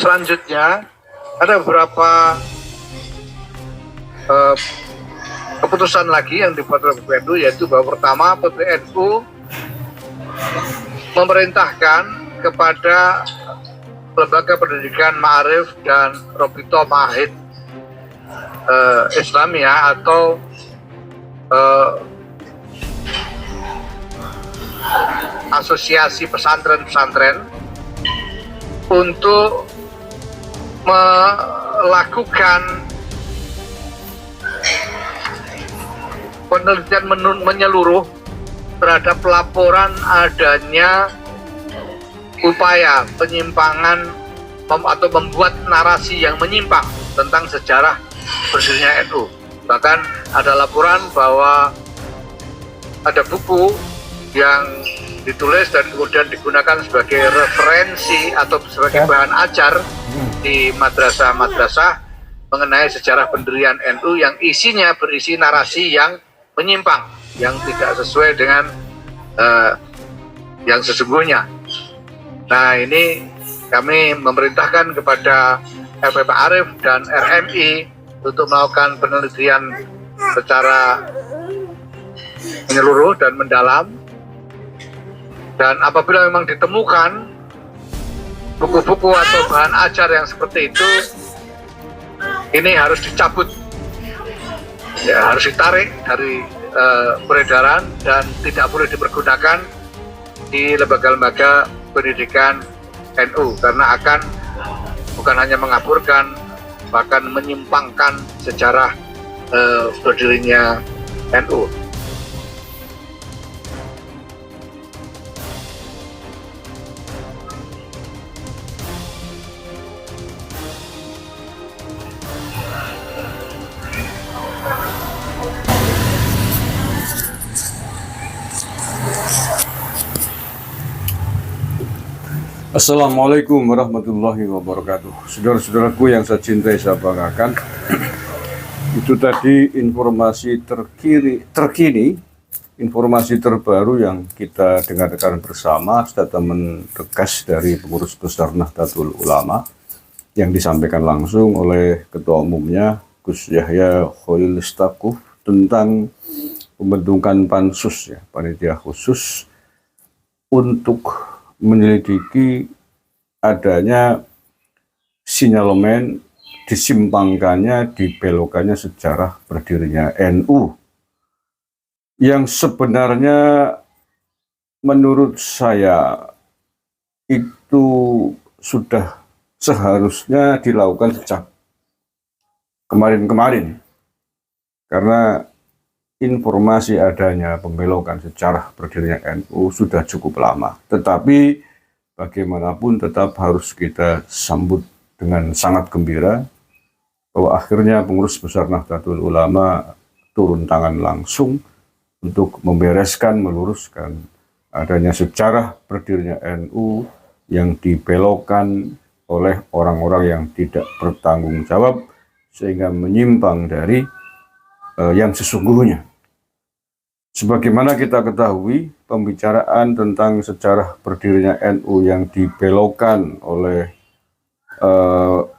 Selanjutnya ada beberapa keputusan lagi yang dibuat oleh PBNU, yaitu bahwa pertama, PBNU memerintahkan kepada Lembaga Pendidikan Ma'arif dan Robito Ma'ahid Islamiyah atau asosiasi pesantren-pesantren untuk melakukan penelitian menyeluruh terhadap laporan adanya upaya penyimpangan atau membuat narasi yang menyimpang tentang sejarah berdirinya NU. Bahkan ada laporan bahwa ada buku yang ditulis dan kemudian digunakan sebagai referensi atau sebagai bahan ajar di madrasah-madrasah mengenai sejarah pendirian NU yang isinya berisi narasi yang menyimpang, yang tidak sesuai dengan yang sesungguhnya. Nah, ini kami memerintahkan kepada FP Ma'arif dan RMI untuk melakukan penelitian secara menyeluruh dan mendalam. Dan apabila memang ditemukan buku-buku atau bahan ajar yang seperti itu, ini harus dicabut, ya, harus ditarik dari peredaran dan tidak boleh dipergunakan di lembaga-lembaga pendidikan NU, karena akan bukan hanya mengaburkan, bahkan menyimpangkan sejarah berdirinya NU. Assalamualaikum warahmatullahi wabarakatuh. Saudara-saudaraku yang saya cintai, saya banggakan, itu tadi informasi terkini, informasi terbaru yang kita dengarkan bersama, statement tegas dari pengurus besar Nahdlatul Ulama yang disampaikan langsung oleh Ketua Umumnya Gus Yahya Khalil Stakuf tentang pembentukan pansus, ya, panitia khusus untuk menyelidiki adanya sinyalemen disimpangkannya, dibelokannya sejarah berdirinya NU yang sebenarnya menurut saya itu sudah seharusnya dilakukan sejak kemarin-kemarin, karena informasi adanya pembelokan sejarah berdirinya NU sudah cukup lama. Tetapi bagaimanapun tetap harus kita sambut dengan sangat gembira bahwa akhirnya pengurus besar Nahdlatul Ulama turun tangan langsung untuk membereskan, meluruskan adanya sejarah berdirinya NU yang dibelokkan oleh orang-orang yang tidak bertanggung jawab sehingga menyimpang dari yang sesungguhnya. Sebagaimana kita ketahui, pembicaraan tentang sejarah berdirinya NU yang dibelokkan oleh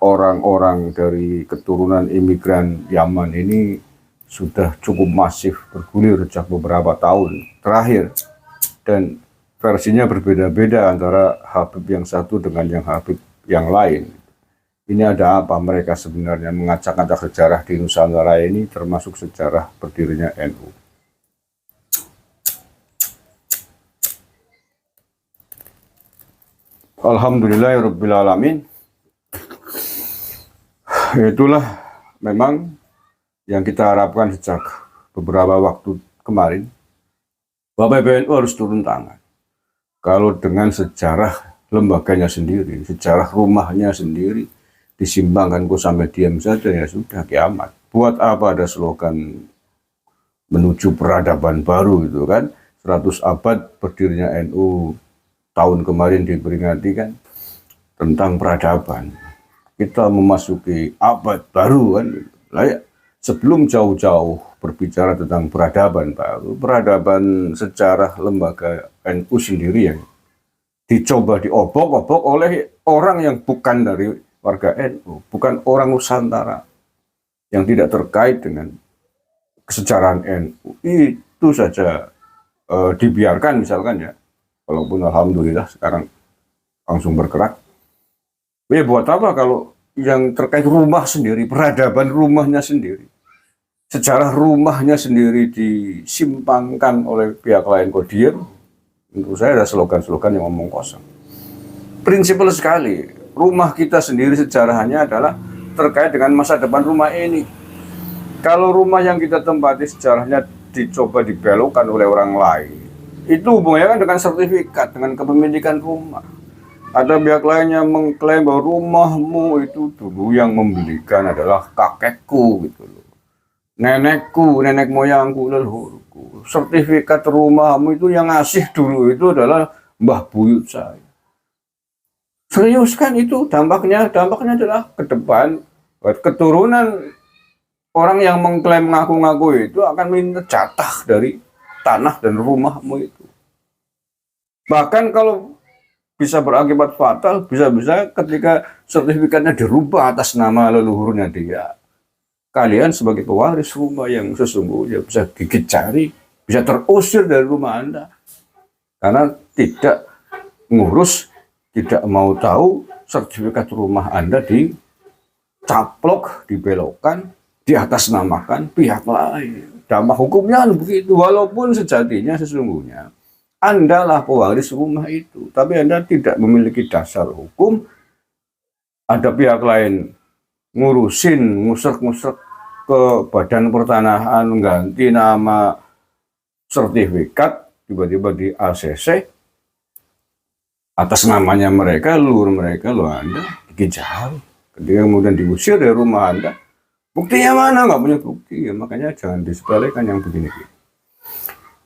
orang-orang dari keturunan imigran Yaman ini sudah cukup masif bergulir sejak beberapa tahun terakhir, dan versinya berbeda-beda antara Habib yang satu dengan yang Habib yang lain. Ini ada apa mereka sebenarnya mengacak-acak sejarah di Nusantara ini, termasuk sejarah berdirinya NU. Alhamdulillahirrabbilalamin. Itulah memang yang kita harapkan sejak beberapa waktu kemarin, bahwa PBNU harus turun tangan. Kalau dengan sejarah lembaganya sendiri, sejarah rumahnya sendiri disimpangkan, kok sampai diam saja, ya sudah kiamat. Buat apa ada slogan menuju peradaban baru itu kan? 100 abad berdirinya NU tahun kemarin diperingati kan tentang peradaban. Kita memasuki abad baru kan. Sebelum jauh-jauh berbicara tentang peradaban baru, peradaban sejarah lembaga NU sendiri yang dicoba diobok-obok oleh orang yang bukan dari warga NU, bukan orang Nusantara yang tidak terkait dengan kesejarahan NU, itu saja dibiarkan misalkan ya, walaupun alhamdulillah sekarang langsung bergerak. Ya buat apa kalau yang terkait rumah sendiri, peradaban rumahnya sendiri, sejarah rumahnya sendiri disimpangkan oleh pihak lain kok diem. Menurut saya ada slogan-slogan yang ngomong kosong. Prinsipal sekali, rumah kita sendiri sejarahnya adalah terkait dengan masa depan rumah ini. Kalau rumah yang kita tempati sejarahnya dicoba dibelokkan oleh orang lain, itu hubungannya kan dengan sertifikat, dengan kepemilikan rumah. Ada pihak lain yang mengklaim bahwa rumahmu itu dulu yang membelikan adalah kakekku gitu loh, nenekku, nenek moyangku, leluhurku. Sertifikat rumahmu itu yang ngasih dulu itu adalah mbah buyut saya. Serius kan itu dampaknya adalah ke depan keturunan orang yang mengklaim ngaku-ngaku itu akan minta jatah dari tanah dan rumahmu itu. Bahkan kalau bisa berakibat fatal, bisa-bisa ketika sertifikatnya dirubah atas nama leluhurnya dia, kalian sebagai pewaris rumah yang sesungguhnya bisa gigit jari, bisa terusir dari rumah Anda karena tidak ngurus, tidak mau tahu sertifikat rumah Anda dicaplok, dibelokkan, diatasnamakan pihak lain. Dampak hukumnya begitu, walaupun sejatinya sesungguhnya Anda lah pewaris rumah itu, tapi Anda tidak memiliki dasar hukum. Ada pihak lain ngurusin, ngusrek-ngusrek ke Badan Pertanahan, ganti nama sertifikat, tiba-tiba di ACC, atas namanya mereka, luhur mereka, lo Anda gigit jari. Ketika kemudian diusir dari rumah Anda, buktinya mana? Nggak punya bukti, ya, makanya jangan disepelekan yang begini.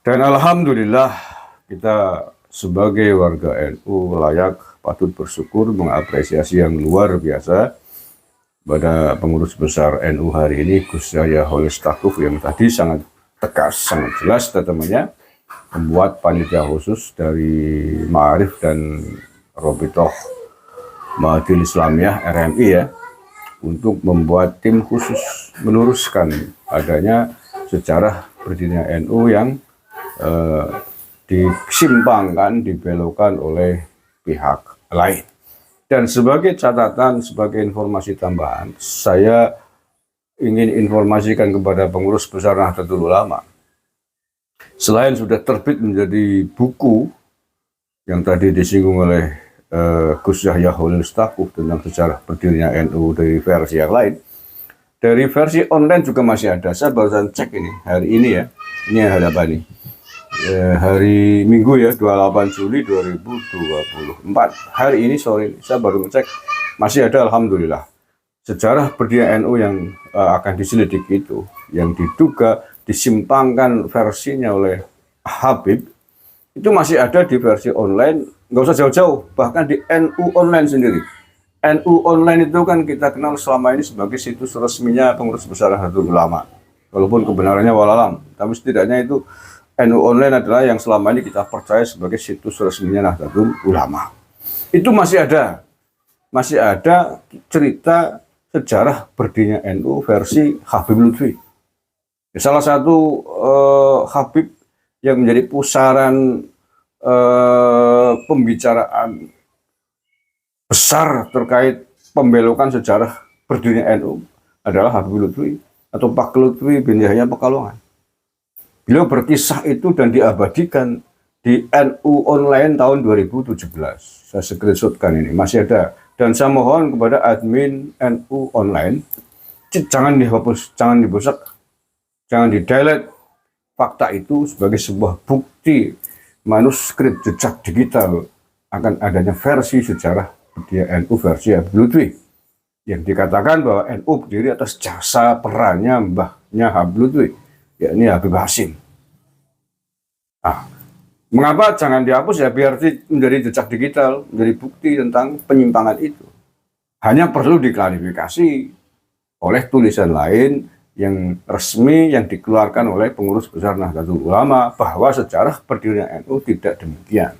Dan alhamdulillah, kita sebagai warga NU layak patut bersyukur, mengapresiasi yang luar biasa pada pengurus besar NU hari ini, Gus Yahya Holil Stakuf, yang tadi sangat tegas, sangat jelas tetemannya, membuat panitia khusus dari Ma'arif dan Robitoh Mahadil Islamiyah RMI ya, untuk membuat tim khusus meluruskan adanya sejarah berdirinya NU yang disimpangkan, dibelokkan oleh pihak lain. Dan sebagai catatan, sebagai informasi tambahan, saya ingin informasikan kepada pengurus besar Nahdlatul Ulama. Selain sudah terbit menjadi buku yang tadi disinggung oleh Gus Yahya Holil Stakuf tentang sejarah berdirinya NU dari versi yang lain, dari versi online juga masih ada. Saya barusan cek ini hari ini ya, ini hari apa nih? Hari Minggu ya, 28 Juli 2024. Hari ini sore saya baru ngecek, masih ada alhamdulillah. Sejarah berdirinya NU yang akan diselidiki itu, yang diduga disimpangkan versinya oleh Habib, itu masih ada di versi online. Nggak usah jauh-jauh, bahkan di NU online sendiri. NU online itu kan kita kenal selama ini sebagai situs resminya pengurus besar Nahdlatul Ulama, walaupun kebenarannya walalam, tapi setidaknya itu NU online adalah yang selama ini kita percaya sebagai situs resminya Nahdlatul Ulama. Itu masih ada cerita sejarah berdirinya NU versi Habib Lutfi. Salah satu Habib yang menjadi pusaran pembicaraan besar terkait pembelokan sejarah berdirinya NU adalah Habib Lutfi atau Pak Lutfi bin Yahya Pekalongan. Beliau berkisah itu dan diabadikan di NU online tahun 2017. Saya screenshotkan ini, masih ada. Dan saya mohon kepada admin NU online, jangan dihapus, jangan dibusak, jangan di-delete fakta itu sebagai sebuah bukti manuskrip jejak digital akan adanya versi sejarah berdirinya NU versi Habib Lutfi, yang dikatakan bahwa NU berdiri atas jasa perannya mbahnya Habib Lutfi, yakni Habib Hasim. Mengapa jangan dihapus ya, biar menjadi jejak digital, menjadi bukti tentang penyimpangan itu. Hanya perlu diklarifikasi oleh tulisan lain yang resmi yang dikeluarkan oleh pengurus besar Nahdlatul Ulama bahwa sejarah berdirinya NU tidak demikian,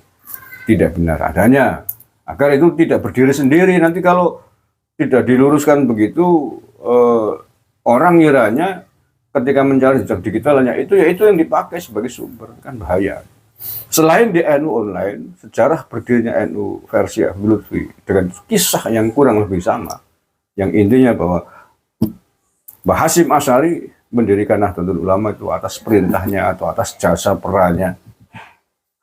tidak benar adanya, agar itu tidak berdiri sendiri. Nanti kalau tidak diluruskan begitu, orang ngiranya ketika mencari jejak digital hanya itu, ya itu yang dipakai sebagai sumber, kan bahaya. Selain di NU online, sejarah berdirinya NU versi Habib Lutfi dengan kisah yang kurang lebih sama, yang intinya bahwa Mbah Hasyim Asy'ari mendirikan Nahdlatul Ulama itu atas perintahnya atau atas jasa perannya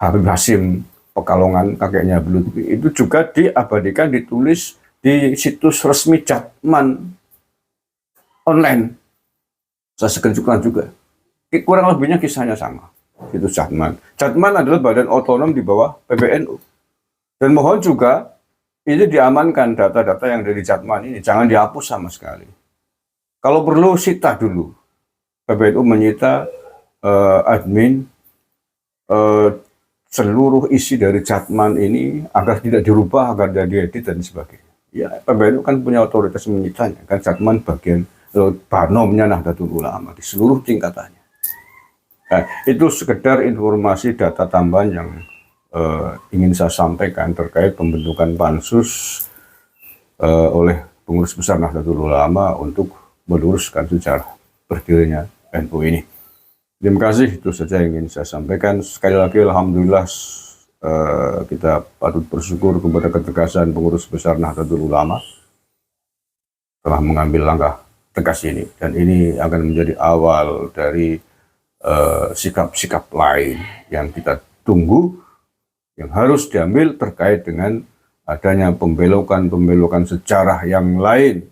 Habib Hasyim Pekalongan, kakeknya Habib Lutfi, itu juga diabadikan, ditulis di situs resmi Jatman online. Saya sekencukan juga. Kurang lebihnya kisahnya sama. Itu Jatman. Jatman adalah badan otonom di bawah PBNU. Dan mohon juga ini diamankan data-data yang dari Jatman ini, jangan dihapus sama sekali. Kalau perlu sita dulu. PBNU menyita admin seluruh isi dari Jatman ini agar tidak dirubah, agar tidak diedit dan sebagainya. Ya, PBNU kan punya otoritas menyitanya. Kan Jatman bagian banomnya Nahdlatul Ulama di seluruh tingkatannya. Nah, itu sekedar informasi data tambahan yang ingin saya sampaikan terkait pembentukan pansus oleh pengurus besar Nahdlatul Ulama untuk meluruskan sejarah berdirinya NU ini. Terima kasih, itu saja yang ingin saya sampaikan. Sekali lagi alhamdulillah kita patut bersyukur kepada ketegasan pengurus besar Nahdlatul Ulama telah mengambil langkah tegas ini, dan ini akan menjadi awal dari sikap-sikap lain yang kita tunggu, yang harus diambil terkait dengan adanya pembelokan sejarah yang lain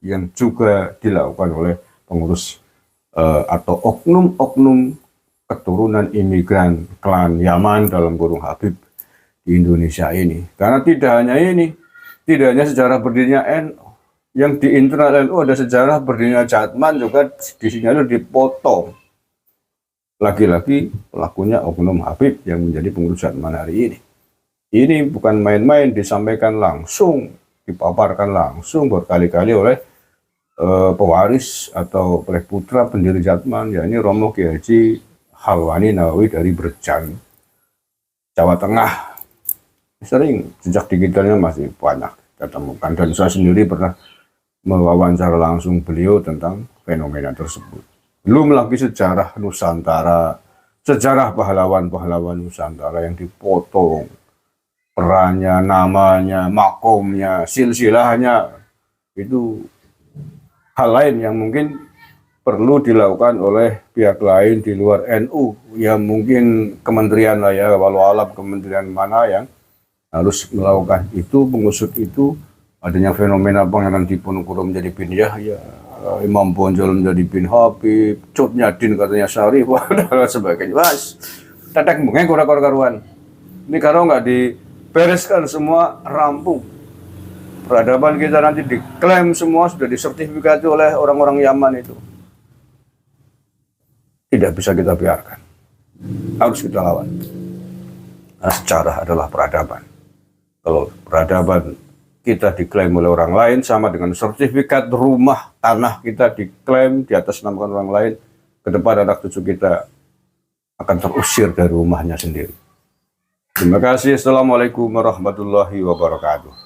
yang juga dilakukan oleh pengurus atau oknum-oknum keturunan imigran klan Yaman dalam kurung Habib di Indonesia ini. Karena tidak hanya ini, tidak hanya sejarah berdirinya NU, yang di internal NU ada sejarah berdirinya Jatman juga disinyalir dipotong. Lagi-lagi pelakunya oknum Habib yang menjadi pengurus Jatman hari ini. Ini bukan main-main, disampaikan langsung, dipaparkan langsung berkali-kali oleh pewaris atau oleh putra pendiri Jatman, yakni Romo Kiai Haji Halwani Nawawi dari Berjan, Jawa Tengah. Sering jejak digitalnya masih banyak kita temukan, dan saya sendiri pernah mewawancara langsung beliau tentang fenomena tersebut. Belum lagi sejarah Nusantara, sejarah pahlawan-pahlawan Nusantara yang dipotong perannya, namanya, makomnya, silsilahnya. Itu hal lain yang mungkin perlu dilakukan oleh pihak lain di luar NU, yang mungkin kementerian lah ya, walau alam kementerian mana yang harus melakukan itu, mengusut itu. Adanya fenomena Pangeran Diponegoro menjadi bin Yahya, Imam Bonjol menjadi bin Habib, Cut Nyadin katanya Syarif, dan sebagainya. Mas, tetek mungkin karuan. Ini kalau nggak dibereskan semua, rampung. Peradaban kita nanti diklaim semua, sudah disertifikasi oleh orang-orang Yaman itu. Tidak bisa kita biarkan. Harus kita lawan. Nah, sejarah adalah peradaban. Kalau peradaban kita diklaim oleh orang lain, sama dengan sertifikat rumah tanah kita diklaim di atas nama orang lain, ke depan anak cucu kita akan terusir dari rumahnya sendiri. Terima kasih. Assalamualaikum warahmatullahi wabarakatuh.